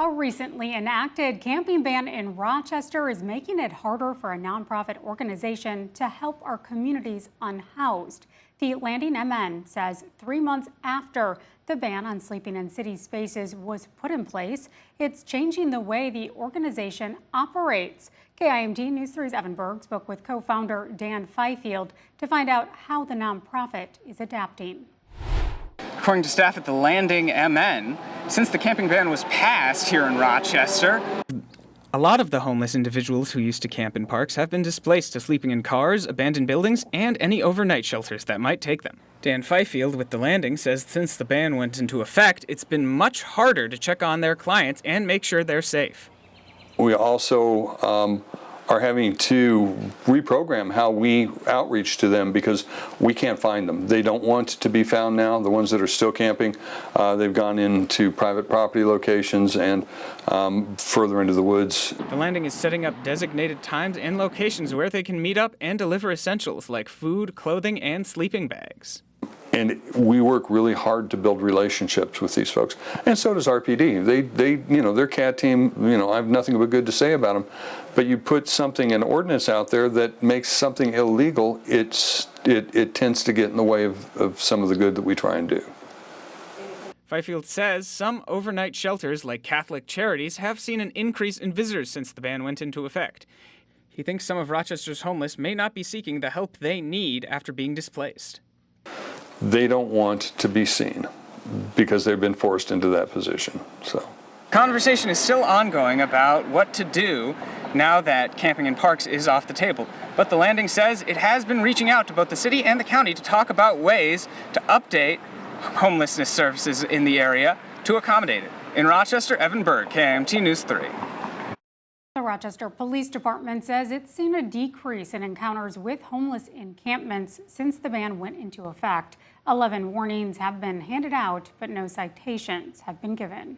A recently enacted camping ban in Rochester is making it harder for a nonprofit organization to help our communities unhoused. The Landing MN says 3 months after the ban on sleeping in city spaces was put in place, it's changing the way the organization operates. KIMT News 3's Berg spoke with co-founder Dan Fifield to find out how the nonprofit is adapting. According to staff at the Landing MN, since the camping ban was passed here in Rochester, a lot of the homeless individuals who used to camp in parks have been displaced to sleeping in cars, abandoned buildings, and any overnight shelters that might take them. Dan Fifield with the Landing says since the ban went into effect, it's been much harder to check on their clients and make sure they're safe. We also are having to reprogram how we outreach to them because we can't find them. They don't want to be found now. The ones that are still camping, they've gone into private property locations and further into the woods. The Landing is setting up designated times and locations where they can meet up and deliver essentials like food, clothing, and sleeping bags. And we work really hard to build relationships with these folks, and so does RPD. Their CAT team, I have nothing but good to say about them. But you put something, an ordinance out there that makes something illegal, it tends to get in the way of some of the good that we try and do. Fifield says some overnight shelters, like Catholic Charities, have seen an increase in visitors since the ban went into effect. He thinks some of Rochester's homeless may not be seeking the help they need after being displaced. They don't want to be seen because they've been forced into that position. So, conversation is still ongoing about what to do now that camping in parks is off the table. But the Landing says it has been reaching out to both the city and the county to talk about ways to update homelessness services in the area to accommodate it. In Rochester, Berg, KIMT News 3. The Rochester Police Department says it's seen a decrease in encounters with homeless encampments since the ban went into effect. 11 warnings have been handed out, but no citations have been given.